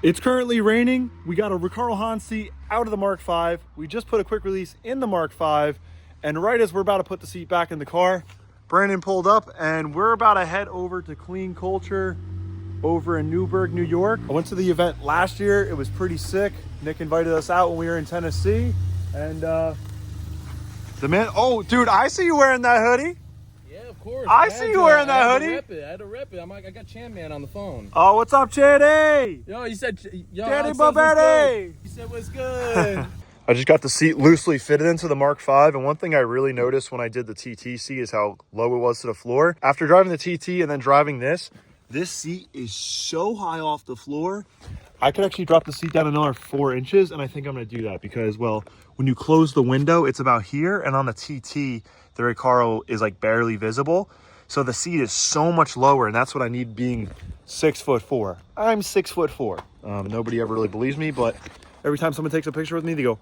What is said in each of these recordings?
It's currently raining. We got a Recaro Han seat out of the Mark V. We just put a quick release in the Mark V. And right as we're about to put the seat back in the car, Brandon pulled up and we're about to head over to Clean Culture over in Newburgh, New York. I went to the event last year. It was pretty sick. Nick invited us out when we were in Tennessee. And the man, oh dude, I see you wearing that hoodie. Yeah, of course. I see you wearing that hoodie. I had to rep it. I got Chan Man on the phone. Oh, what's up, Channy? Yo, you said, Channy Bobetti. You said what's good. I just got the seat loosely fitted into the Mark V, and one thing I really noticed when I did the TTC is how low it was to the floor. After driving the TT and then driving this seat is so high off the floor. I could actually drop the seat down another 4 inches, and I think I'm going to do that because, well, when you close the window, it's about here, and on the TT, the Recaro is like barely visible. So the seat is so much lower, and that's what I need being 6'4". I'm 6'4". Nobody ever really believes me, but every time someone takes a picture with me, they go,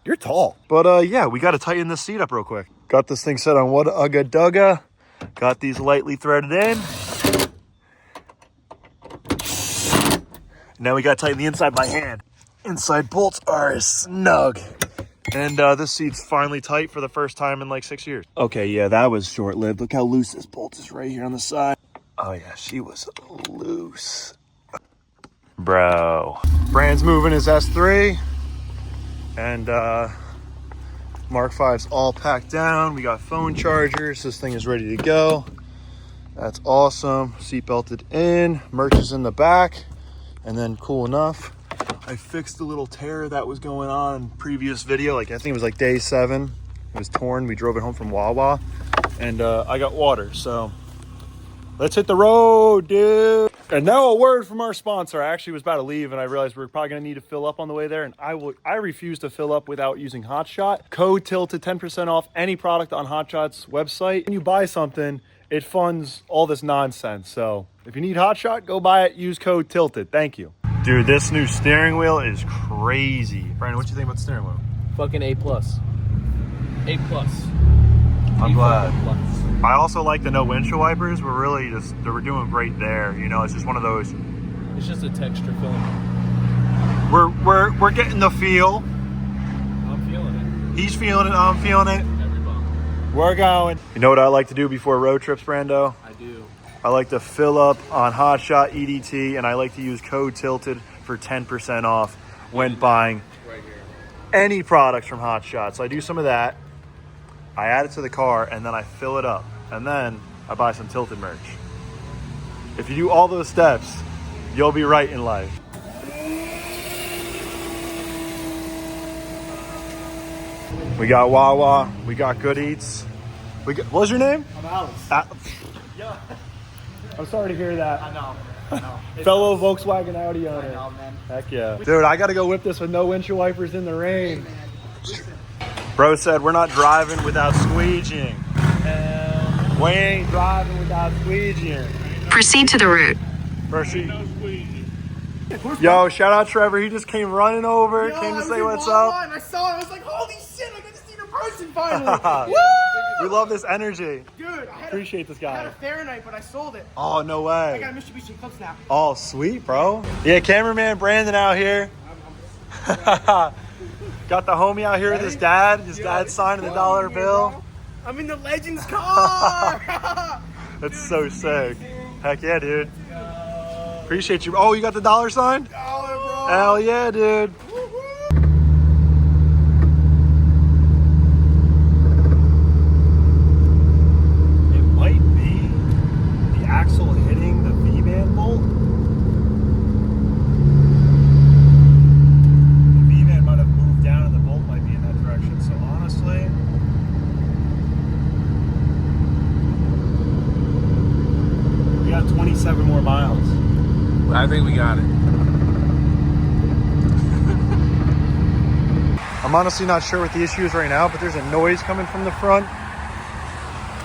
"You're tall." But yeah, we got to tighten this seat up real quick. Got this thing set on what Ugga Dugga. Got these lightly threaded in. Now we got to tighten the inside by hand. Inside bolts are snug. And this seat's finally tight for the first time in like 6 years. Okay, yeah, that was short-lived. Look how loose this bolt is right here on the side. Oh yeah, she was loose. Bro. Brand's moving his S3. And Mark V's all packed down. We got phone chargers. This thing is ready to go. That's awesome. Seat belted in. Merch is in the back. And then cool enough, I fixed the little tear that was going on in previous video. Like I think it was like day 7. It was torn. We drove it home from Wawa. And I got water. So let's hit the road, dude. And now a word from our sponsor. I actually was about to leave and I realized we're probably going to need to fill up on the way there. And I refuse to fill up without using Hotshot. Code TILTED, 10% off any product on Hotshot's website. When you buy something, it funds all this nonsense. So if you need Hotshot, go buy it. Use code TILTED. Thank you. Dude, this new steering wheel is crazy. Brandon, what do you think about the steering wheel? Fucking A+. A+. I'm glad. I also like the no windshield wipers. We're really just, we're doing great there. You know, it's just one of those. It's just a texture film. We're getting the feel. I'm feeling it. He's feeling it. I'm feeling it. We're going. You know what I like to do before road trips, Brando? I do. I like to fill up on Hotshot EDT, and I like to use code TILTED for 10% off when buying right here. any products from Hotshot. So I do some of that. I add it to the car, and then I fill it up. And then I buy some Tilted merch. If you do all those steps, you'll be right in life. We got Wawa. We got Good Eats. What's your name? I'm Alex. Yeah. I'm sorry to hear that. I know. Fellow Volkswagen Audi owner. I know, man. Heck yeah. Dude, I got to go whip this with no windshield wipers in the rain. Hey, man. Listen. Bro said we're not driving without squeegeeing. We ain't driving without squeegeeing. Proceed to the route. Proceed. Yo, shout out Trevor. He just came running over, came to say what's up. I saw it. I was like, holy shit, I just seen a person finally. Woo! We love this energy. Dude, Appreciate this I guy. had a Fahrenheit, but I sold it. Oh, no I way. got a Mitsubishi Eclipse now. Oh, sweet, bro. Yeah, cameraman Brandon out here. Got the homie out here with his dad. His dad's signing the dollar bill. Bro. I'm in the Legends car. That's so sick. Heck yeah, dude. Appreciate you. Oh, you got the dollar sign? Dollar, bro. Hell yeah, dude. It might be the axle hitting the V-band bolt. The V-band might have moved down and the bolt might be in that direction. So honestly, we got 27 more miles. I think we got it. I'm honestly not sure what the issue is right now, but there's a noise coming from the front.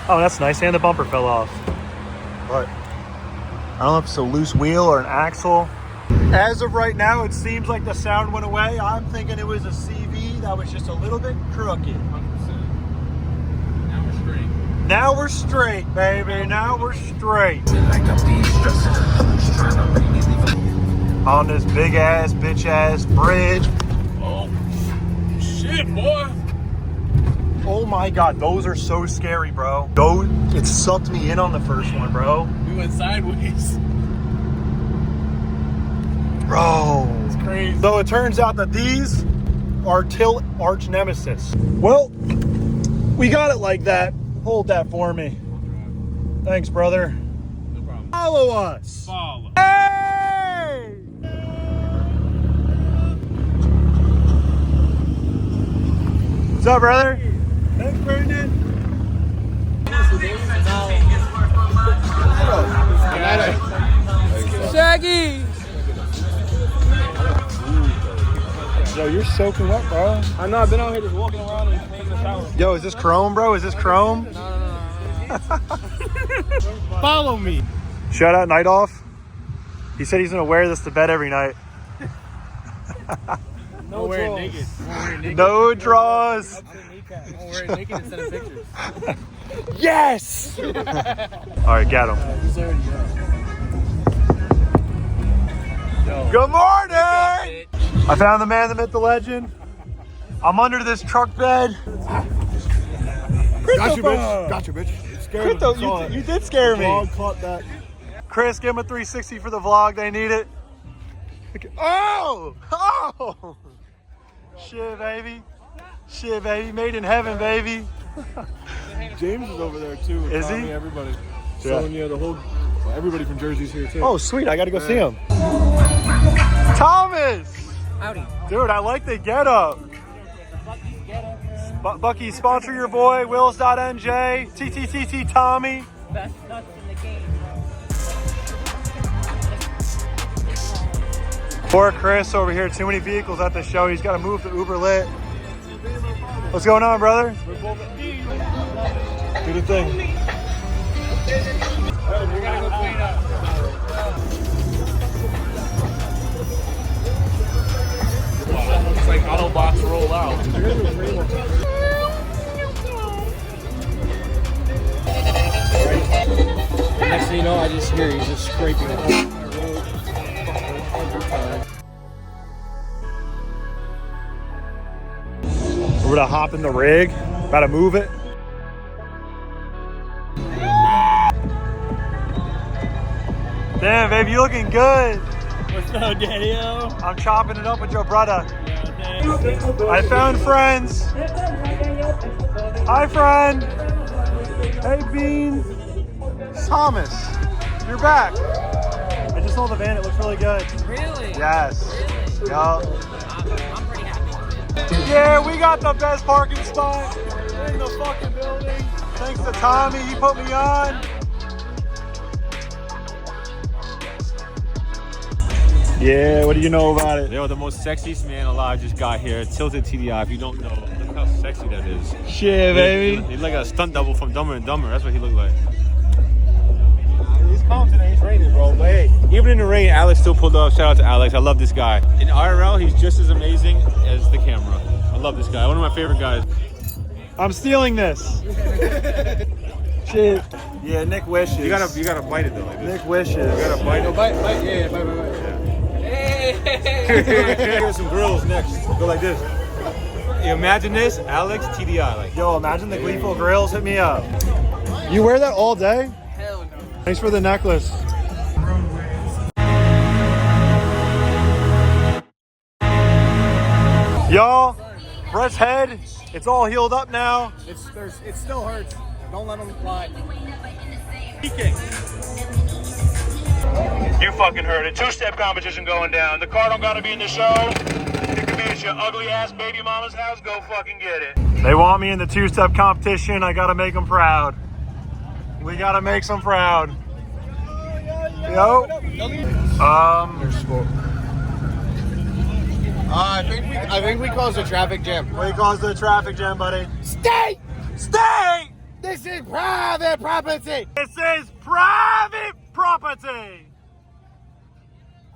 Oh, that's nice. And the bumper fell off. But I don't know if it's a loose wheel or an axle. As of right now, it seems like the sound went away. I'm thinking it was a CV that was just a little bit crooked. 100%. Now we're straight. Now we're straight, baby. Now we're straight. Like I'm de-stressing, I'm just trying to make me leave on this big ass, bitch ass bridge. Oh, shit, boy. Oh my God, those are so scary, bro. It sucked me in on the first one, bro. We went sideways. Bro. It's crazy. So it turns out that these are Tilt arch nemesis. Well, we got it like that. Hold that for me. Thanks, brother. No problem. Follow us. Follow. Hey! What's up, brother? Thanks, Brandon. Shaggy! Yo, you're soaking wet, bro. I know, I've been out here just walking around and taking a shower. Yo, is this chrome, bro? Is this chrome? No. Follow me. Shout out Night Off. He said he's gonna wear this to bed every night. No wearing naked. No draws. I'm wearing naked instead of pictures. Yes! All right, get him. He's already up. Good morning! I found the man, the myth, the legend. I'm under this truck bed. Got you, bitch. Got you, bitch. Scared Crypto, him. you did scare me. Vlog caught that. Chris, give him a 360 for the vlog. They need it. Oh! Oh! Shit, baby. Shit, baby. Made in heaven, baby. James is over there too. Is Tommy, he? Everybody. Sonia, the whole. Everybody from Jersey's here too. Oh, sweet. I got to go see him. Thomas! Howdy. Dude, I like the getup. Bucky, sponsor your boy, Wills.nj, TTTT Tommy. Best nuts in the game. Poor Chris over here, too many vehicles at the show. He's got to move to Uber Lit. What's going on, brother? Do the thing. You gotta go clean up. It's like Autobots roll out. Next thing you know, I just hear he's just scraping it. We're gonna hop in the rig. Gotta move it. Damn, baby, you looking good. What's up, Daddy-O? I'm chopping it up with your brother. I found friends. Hi, friend. Hey, Beans. Thomas, you're back. I just saw the van. It looks really good. Really? Yes. Really? Yup. I'm pretty happy with it. Yeah, we got the best parking spot in the fucking building. Thanks to Tommy, he put me on. Yeah, what do you know about it? Yo, the most sexiest man alive just got here. Tilted TDI. If you don't know, look how sexy that is. Shit, baby. He's like a stunt double from Dumber and Dumber. That's what he looked like. He's calm today. He's raining, bro. But hey, even in the rain, Alex still pulled up. Shout out to Alex. I love this guy. In IRL, he's just as amazing as the camera. I love this guy. One of my favorite guys. I'm stealing this. Shit. Yeah, Nick wishes. You gotta bite it though. Like this. Nick wishes. You gotta bite it. Bite. Yeah, bite. Here's some grills next. Go like this. You imagine this, Alex TDI. Like. Yo, imagine the Gleeful Grills. Hit me up. You wear that all day? Hell no. Thanks for the necklace. Y'all, Brett's head, it's all healed up now. It still hurts. Don't let him fly. You fucking heard it. Two-step competition going down. The car don't gotta be in the show. It could be at your ugly ass baby mama's house. Go fucking get it. They want me in the two-step competition. I gotta make them proud. We gotta make them proud. Yo. I think we caused a traffic jam. What do you call the traffic jam, buddy? Stay! Stay! This is private property. This is private property.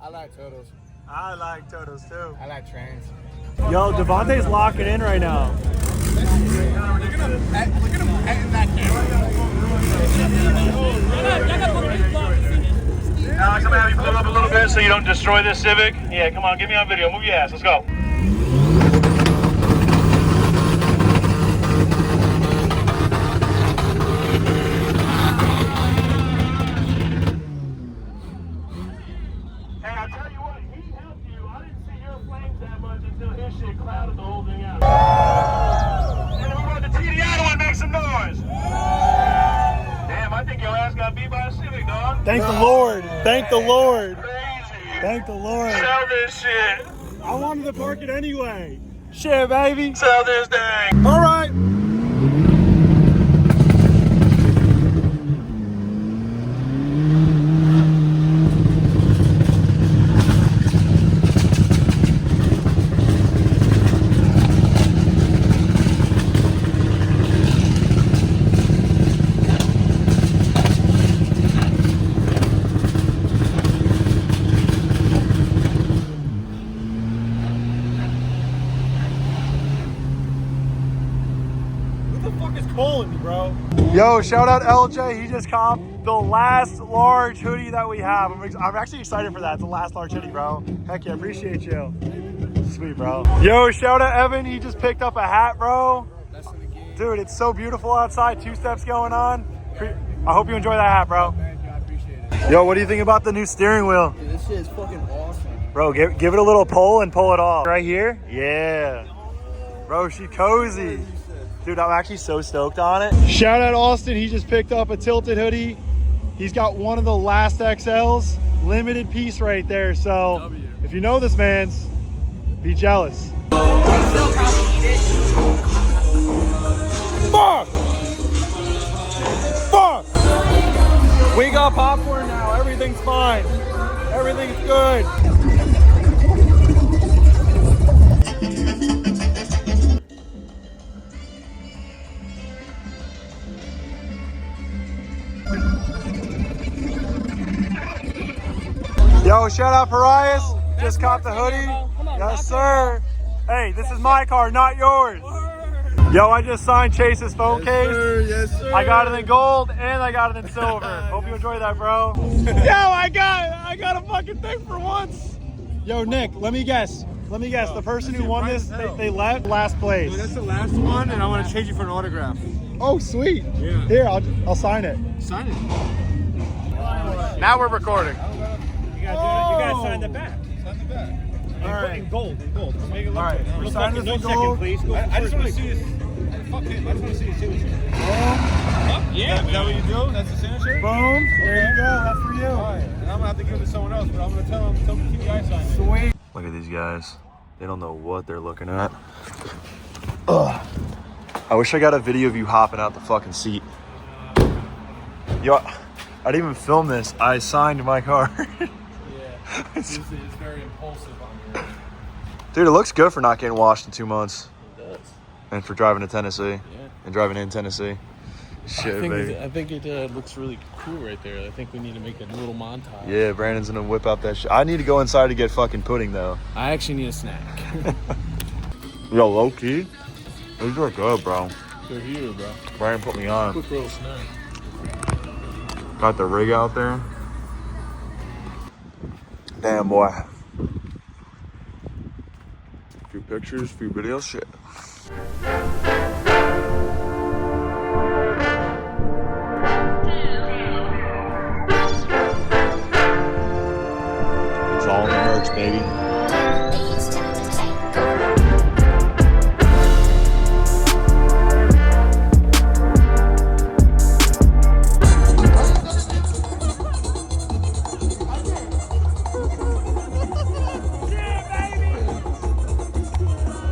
I like turtles. I like turtles too. I like trains. Yo, Devontae's locking in right now. Look at him petting that camera. Alex, I'm gonna have you pull up a little bit. it so you don't destroy this Civic? Yeah, come on, get me on video. Move your ass. Let's go. Hey, I'll tell you what, he helped you. I didn't see your flames that much until his shit clouded the whole thing out. And then we want the TDI to make some noise. Damn, I think your ass got beat by a Civic, dog. Thank the Lord. Thank the Lord. Crazy. Thank the Lord. Sell this shit. I wanted to park it anyway. Shit, baby. Sell this thing. All right. Calling me, bro. Yo, shout out LJ. He just comped the last large hoodie that we have. I'm actually excited for that. It's the last large hoodie, bro. Heck yeah, appreciate you. Sweet, bro. Yo, shout out Evan. He just picked up a hat, bro. Dude, it's so beautiful outside. 2 steps going on. I hope you enjoy that hat, bro. Thank you, I appreciate it. Yo, what do you think about the new steering wheel? Dude, this shit is fucking awesome. Bro, give it a little pull and pull it off. Right here? Yeah. Bro, she cozy. Dude, I'm actually so stoked on it. Shout out Austin. He just picked up a tilted hoodie. He's got one of the last XLs. Limited piece right there. So if you know this man's, be jealous. Fuck! Fuck! We got popcorn now. Everything's fine. Everything's good. Yo, shout out Parias. Just caught the hoodie. Yes, sir. Hey, this is my car, not yours. Yo, I just signed Chase's phone case. Yes, sir. I got it in gold and I got it in silver. Hope you enjoy that, bro. Yo, I got a fucking thing for once. Yo, Nick, let me guess. The person who won this, they left last place. That's the last one, and I want to change it for an autograph. Oh, sweet. Yeah. Here, I'll sign it. Sign it. Now we're recording. You gotta sign the back. Sign the back. All right. In gold. Make it look All right, good. we're signing this in second, gold. please. I just want to see this. Fuck him. I just want to see his signature. Yeah, is that what you do? That's the signature? Boom. There you go. That's for you. All right. And I'm going to have to give it to someone else, but I'm going to tell the TDI sign it. Sweet. Look at these guys. They don't know what they're looking at. Ugh. I wish I got a video of you hopping out the fucking seat. Yo, I didn't even film this. I signed my car. Yeah, it's very impulsive on your end. Dude, it looks good for not getting washed in 2 months. It does. And for driving to Tennessee. Yeah. And driving in Tennessee. Shit, baby. I think it looks really cool right there. I think we need to make a little montage. Yeah, Brandon's gonna whip out that shit. I need to go inside to get fucking pudding, though. I actually need a snack. Yo, low key. These are good, bro. They're here, bro. Brandon put me on. Quick little snack. Got the rig out there. Damn, boy. Few pictures, few videos, shit. It's all in the merch, baby.